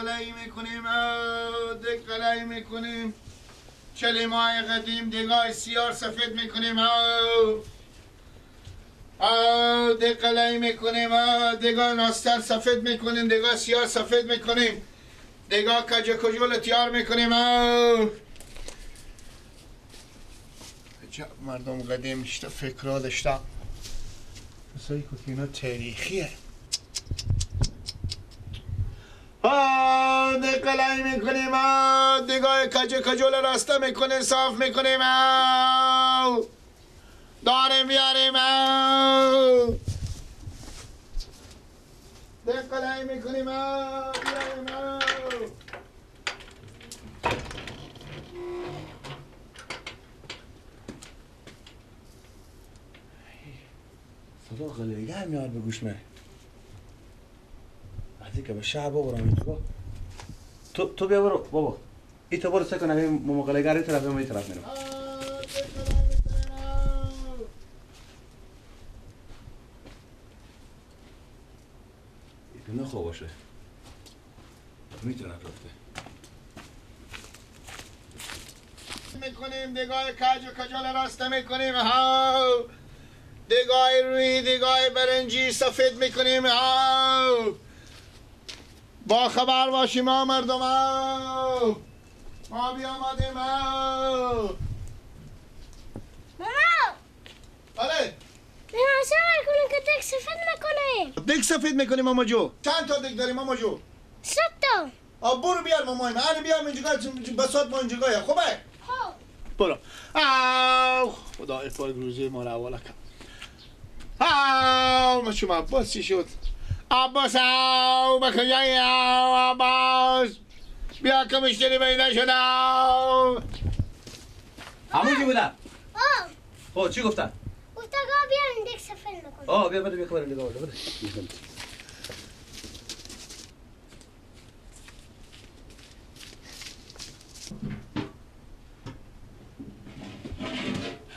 قلعی میکنیم قلعی میکنیم کلمه‌های قدیم دگاه سیار سفید میکنیم قلعی میکنیم دگاه ناستر سفید میکنیم دگاه سیار سفید میکنیم دگاه کجا کجول تیار میکنیم مردم قدیم داشته فکرها داشته مثلا که اینا تاریخیه قلعی میکنیم دگاه کجا کجول راسته میکنیم صاف میکنیم داریم بیاریم قلعی میکنیم بیاریم صدا قلعیه میاد به گوش من بعدی که به شهر ببرم تو بیا برو بابا ای تو برو سکن اگه مقلعگر ای طرف ای طرف میرم ایتونه خوب باشه میتونه رفته میکنیم دگاه کج و کجال راسته میکنیم دگاه روی دگاه برنجی سفید میکنیم با خبر باشیم مردم ما بیامدیم ماما بله نمیشه کنیم که دک سفید میکنیم دک سفید میکنیم ماما جو چند تا دک داریم ماما جو 100 تا برو بیار ماما من بیام اینجا بساط ما اینجا خوبه خب برو خدا افاد روزی ما رو حواله کن ما شما عباس چی شد عباس بکنی عباس بیا که مشتری پیدا شده همونجی بودم خب چی گفتن؟ گفتن بیارین دک سفید میکنیم بیا بده بیا که برم نگاه بده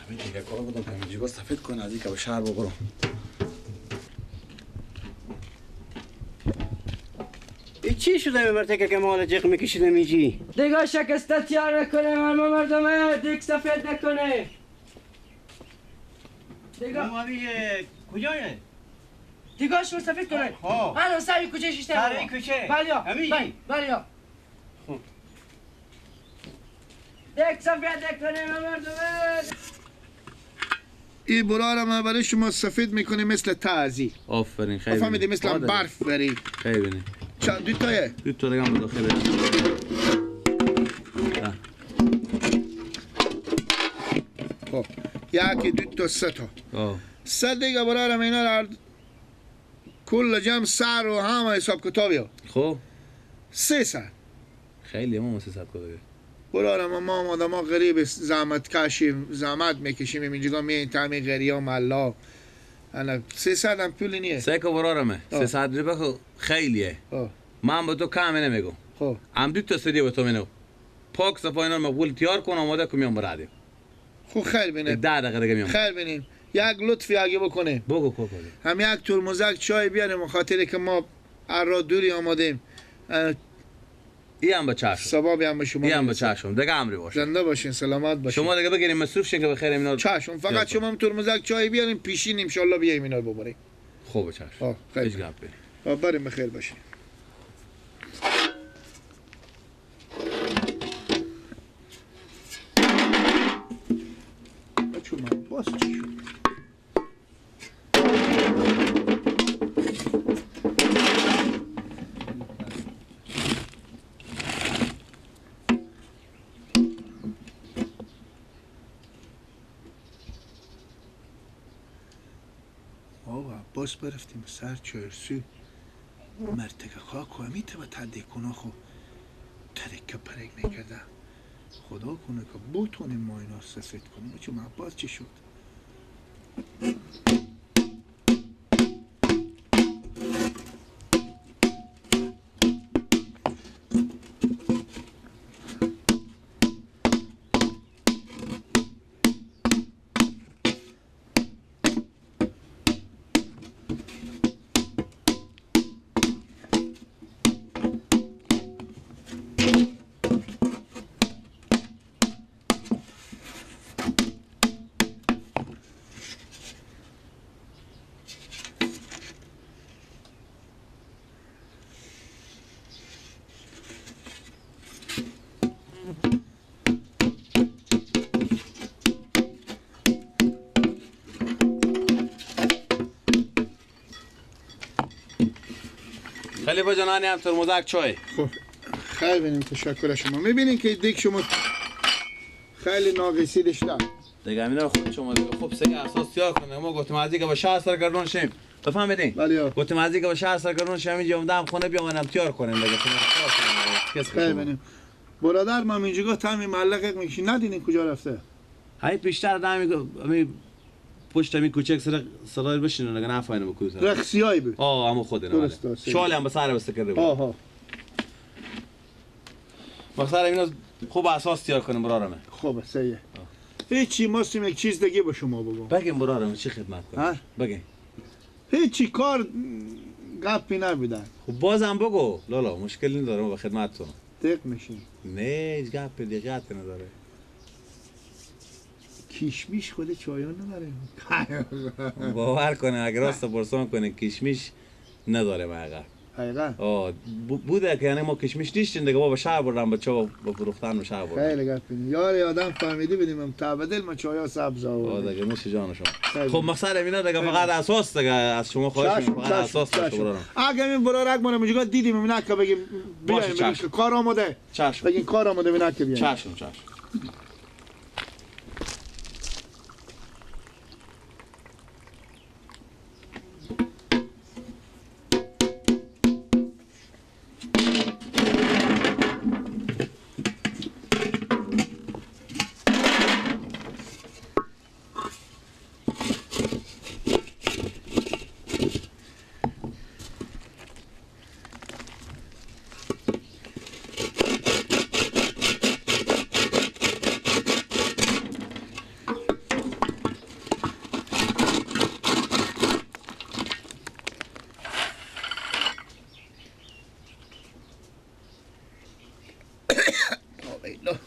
همین دیگه کار بودم که همین جیگاه سفید کنه از این که به شهر ببرم چی شده به مرتکه که مال جیغ میکشیده میجی؟ دیگه شکسته تیار نکنه مردمه دیگه سفید نکنه دیگه کجایه؟ دیگه شو سفید کنه الان سری کوچه شیشته سری کوچه بلیا همین بلیا دیگه سفید نکنه مردمه این برا را ما برای شما سفید میکنه مثل تعزی آفرین خیلی فهمیدی مثل برف بری خیلی بینی چند دو تایه؟ دو تا دیگه هم داخله خب یکی دو تا سه تا سه دیگه برا را اینا را کل جمع سر و همه حساب کتابی ها خب 300 خیلی ما 300 کده برا را ما آدم ها غریب زحمت کشیم زحمت میکشیم اینجا میاییم تعمیر غریه و ملا 300 هم پولی نیه سه که برا رمه 300 روپه خیلیه من با تو کم نمیگم خب هم دو تا سدی با تو منو پاک صفا اینا مقبول تیار کن آماده کنم برادیم خب خیلی بینیم 10 دقیقه دیگه میام خیلی بینیم یک لطفی اگه بکنیم بگو هم یک ترمزک چای بیاریم خاطری که ما هرات دوری آمادیم ای هم با چشم سبابی هم به شما ای هم با چشم دیگه امری باشه زنده باشین سلامت باشین شما دیگه بگیریم مصروف شین که بخیر اینا چشم فقط شما هم ترمزک چای بیاریم پیشین ان شاء الله بیایم اینا رو ببریم خوبه چشم خیلی هیچ گپ بریم بخیر باشین بچه من باز چی شد باز برفتیم سر چهرسو مرتکه خاک و همیته و تدیکونا خو ترکه پرک نکردم خدا کنه که بتونیم ما اینا سفید کنیم بچه من باز چی شد خیلی با جنانی هم ترمزک چای. خب خیلی بینیم تشکر شما. میبینین که دیگه شما خیلی ناقصی داشته. دیگه همینا خود شما دیگه خوب سگ اساس تیار کنه. ما گفتیم از اینکه با شهر سرگردان شیم. بفهمیدین؟ بله. گفتیم از اینکه با شهر سرگردان شیم اینجا اومدم خونه بیام تیار کنیم دیگه. خیلی بینیم. برادر ما اینجا تامی معلق میکشی ندینین کجا رفته؟ های بیشتر دمی پشت می کوچک سر صدای بشینه نگه نفهمم کجا. رخصیایی بود. اما خود نه. شال هم به سر بسته کرده. آها. مقصد اینا خوب اساس تیار کنیم برادرم. خوبه صحیحه. هیچی ماستیم یک چیز دیگه با شما بگم. بگیم برادرم چی خدمت کنم. بگیم. هیچی کار گپی نبوده. خب بازم بگو لالا مشکلی نداره با خدمتتون. دق میشین. نه هیچ گپ دیگه نداره. کشمیش خود چایان نداره. باور کنه اگر راست پرسان کنه کشمیش نداره واقعا. حقیقت. بوده که یعنی ما کشمیش نیستیم دیگه با شهر بردم بچه با فروختن به شهر بردم. خیلی گپی. یار آدم فهمیدی بدیم تبدل ما چایا سبز آورد. دیگه میشه جان شما. خب مقصد اینا دیگه فقط اساس دیگه از شما خواهش فقط اساس برام. اگه این برارک ما میگه دیدیم اینا که بگیم بیایم کار آماده. چشم. بگین کار آماده اینا که بیایم. چشم.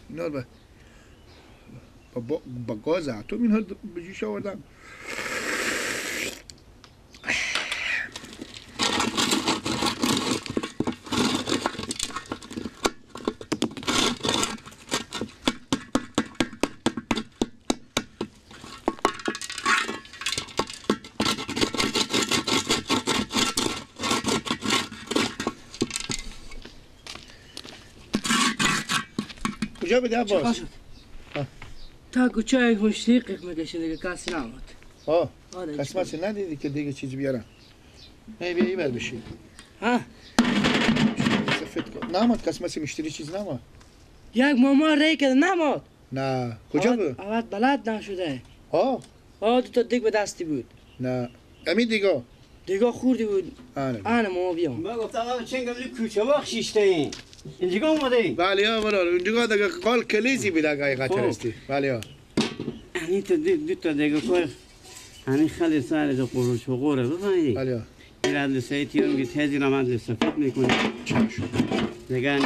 اینا با گاز اتم اینا به جوش آوردم. کجا بده عباس؟ تا کوچه خوشی قیق میکشه دیگه کسی نمود. قسمتی ندیدی که دیگه چیز بیارم. بیا ایور بشی. سفید کن. نماد قسمتی مشتری چیز نماد. یک ماما ری کرده نماد. نه کجا بود؟ اول بلد نشده. دو تا دیگ به دستی بود. نه امی دیگه خوردی بود. آنه ماما بیام. من گفتم آقا چنگم کوچه بخشیشته این. اینجا اومده؟ بله ها برار اینجا دیگه قال کلیزی بیده اگه قطر استی. بله ها. این تا دو تا دیگه کار همین خیلی سر از قروش و قوره بفهمیدی؟ بله ها. این از لسه تیار میگه تیزی را من سفید میکنه. چشم. دیگه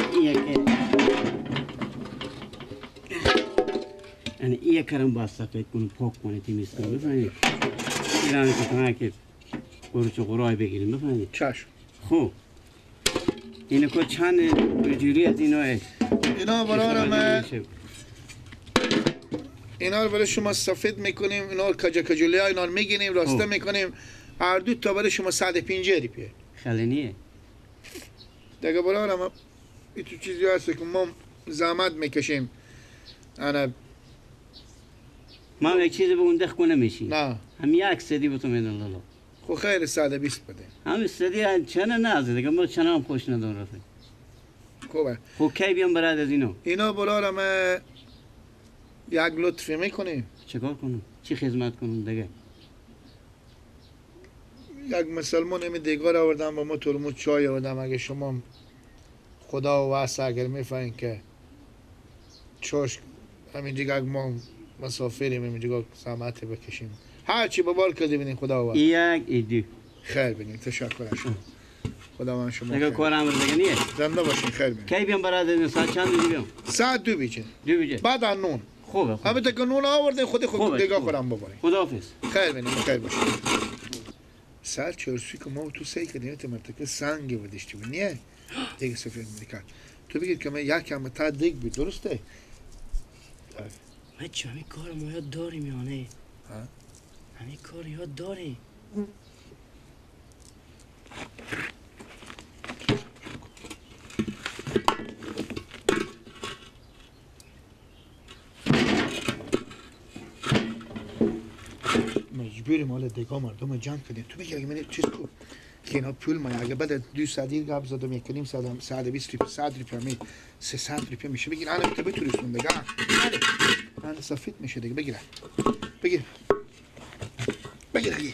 این یک کرم باید سفید کنه پاک کنه تیمیز کنه بفهمید؟ این را میکنه که قروش و قورای بگیریم بفهمید؟ چشم. خوب. اینو که چند جوری از اینا برارم اینا رو برای شما سفید میکنیم اینا رو کجولی ها اینا رو میگینیم راسته میکنیم هر دو تا برای شما 150 روپیه خیلی نیه دیگه برارم این تو چیزی هست که ما زحمت میکشیم من یک چیزی به اون دخ کنه میشی نه هم یک سدی به تو میدن لالا خب خیلی 120 بده هم سدی چنه نازه دیگه ما چنه هم خوش ندارم رفت خوبه خب کی بیام برات از اینا برارم یک لطفی میکنیم چیکار کنم چی خدمت کنم دیگه یک مسلمان می دیگار آوردم با ما ترمز چای آوردم اگه شما خدا و واسه اگر میفهمین که چوش همین جگه ما مسافریم همین جگه زحمت بکشیم هر چی به بال کردی ببینین خدا و یک ایدو خیر ببینین تشکر شما خدا من شما دیگه کارم دیگه نیه زنده باشین خیر ببینین کی بیام برات ساعت چند دیگه بیام ساعت 2 بیچه بعد نون خوبه البته که نون آورده خود دیگه خودم ببرین خداحافظ خیر ببینین خیر باشین سر چرسی که ما تو سی کردیم تو مرتکه سنگی بودشتی بود نیه دیگه سفید میکرد تو بگید که من یکم تا دیگ بود درسته بچه همین کار ما یاد داریم یا نه همین کار یاد داری مجبوریم حالا دیگه مردم جمع کردیم. تو بگی اگه من چیز کو که اینا پول ما اگه بعد 200 دیر قبض دادم 1.5 ساعت 120 روپیه 100 روپیه می 300 روپیه میشه. بگیر الان تو بتونستون دیگه الان سفید میشه دیگه. بگیر بگیر بگیر دیگه.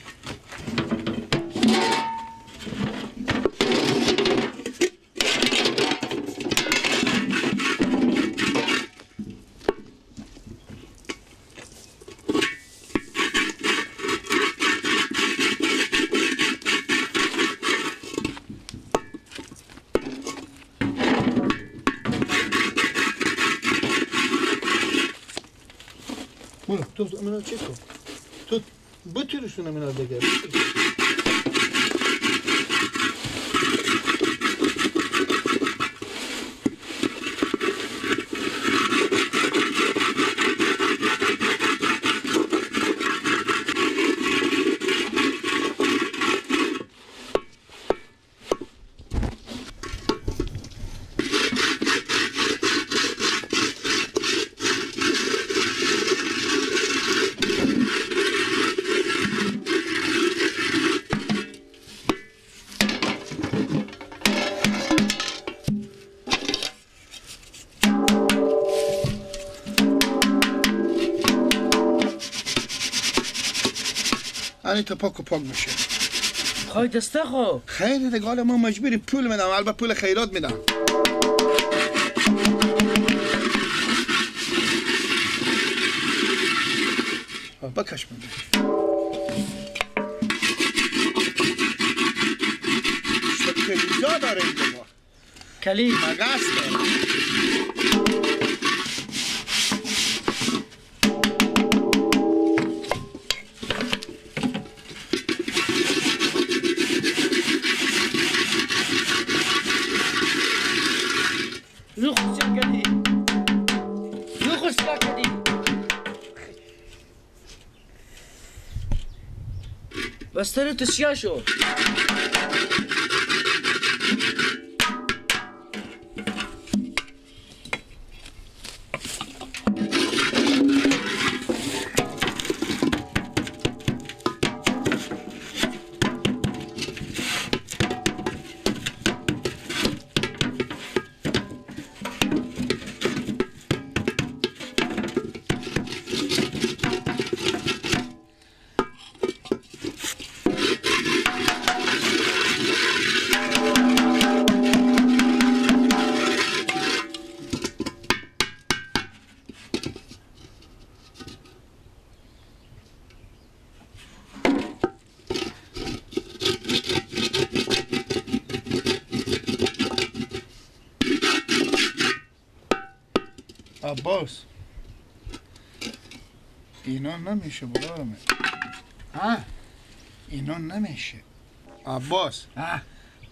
تو منو چیز کن تو بتونستون منو دیگه الان تا پاک میشه. خواهی دسته خو خیلی دیگه حالا ما مجبوریم پول میدم. البته پول خیرات میدم. بکش من کلیجا داره این دیگه کلید مگس داره. بستر تو سیاه شو. عباس اینا نمیشه برامه. اینا نمیشه عباس.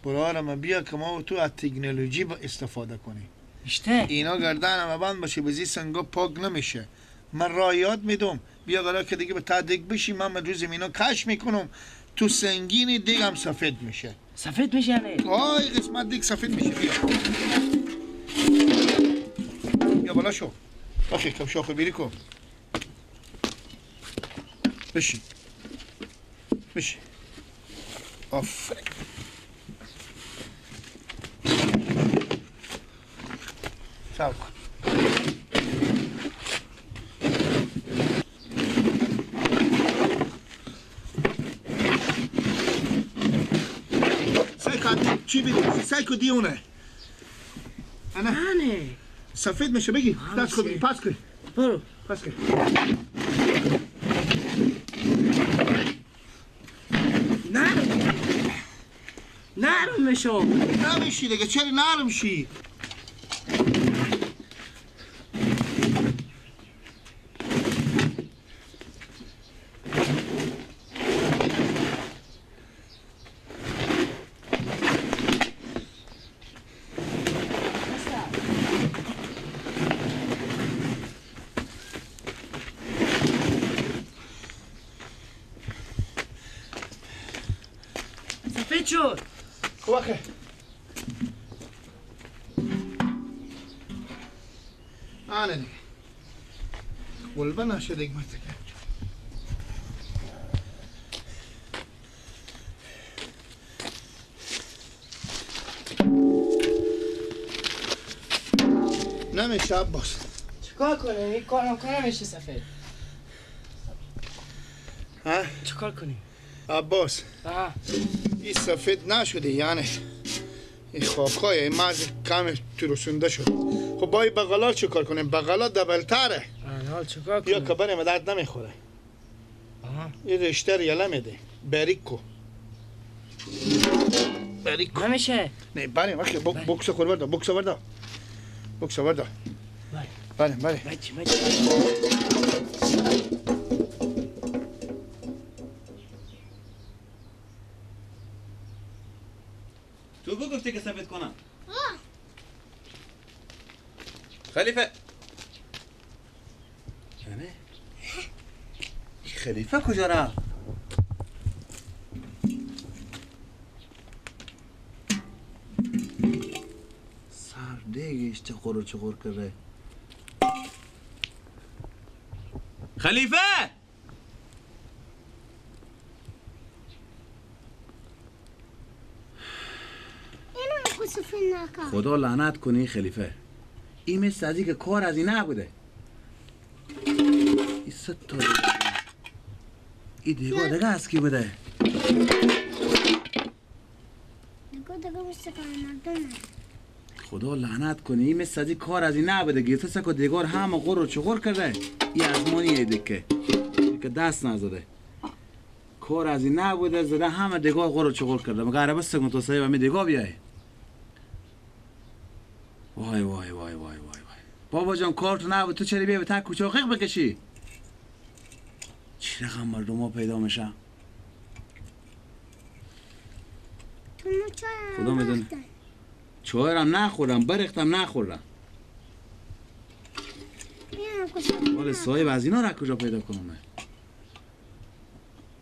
برامه بیا که ما تو از تکنولوژی استفاده کنیم. اینا گردن ما بند باشه بزی سنگا پاک نمیشه. من رایات میدم بیا قرار که دیگه به تدق بشی. من روز اینا کش میکنم تو سنگینی دیگه هم سفید میشه. سفید میشه یعنی؟ آی قسمت دیگه سفید میشه. بیا بالا شو. باشه کم شاخه بیری کن. بشین بشین. آفرین. سال کن. چی بیدی؟ سایکو دیونه. نه سفید میشه. بگی دست کن پس کن. برو پس کن. نرم میشم. نمیشی دیگه. چرا نرم شی؟ سفید شد. واخه آنه دیگه قلبه نشه دیگه مرتکه نمیشه عباس. چیکار کنیم؟ این کارم نمیشه سفید. ها؟ چیکار کنیم؟ عباس این سفید نشده یعنی این خاکای این مرز کم ترسونده شد. خب با این بغلال چه کار کنیم؟ بغلال دبلتره. حال چیکار کنیم؟ یا کبر مدد نمیخوره. این رشته ریاله میده. بریکو نمیشه. نه بله وقتی بوکس خور بردا بوکس بردا بوکس بردا. بله تو گفتی که سفید کنم. خلیفه چنه؟ خلیفه کجا رفت؟ سر دیگش چه خور و چغور کرده. خلیفه خدا لعنت کنی خلیفه. این مثل ازی که کار از این نبوده. این ست تا این دیگاه دیگه از کی بوده؟ دیگه مثل کانال خدا لعنت کنی. این مثل ازی کار از این نبوده. گیرته سکو دیگار همه غور و چغور کرده. این ازمانیه دیگه که دست نزده. کار از این نبوده زده همه دیگاه غور و چغور کرده. مگه عربه سکن تو سایه همه دیگاه بیای. وای وای وای وای وای بابا جان کار تو نبود. تو چرا بیای به تک کوچه و خیق بکشی؟ چی رقم مردم ها پیدا میشه؟ خدا میدونه چایرم نخورم برختم نخورم. ولی صاحب از اینا را کجا پیدا کنم؟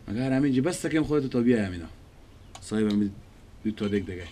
اگر همینجی بس تکیم خودتو تا بیای همینا صاحب همین دو تا دیگه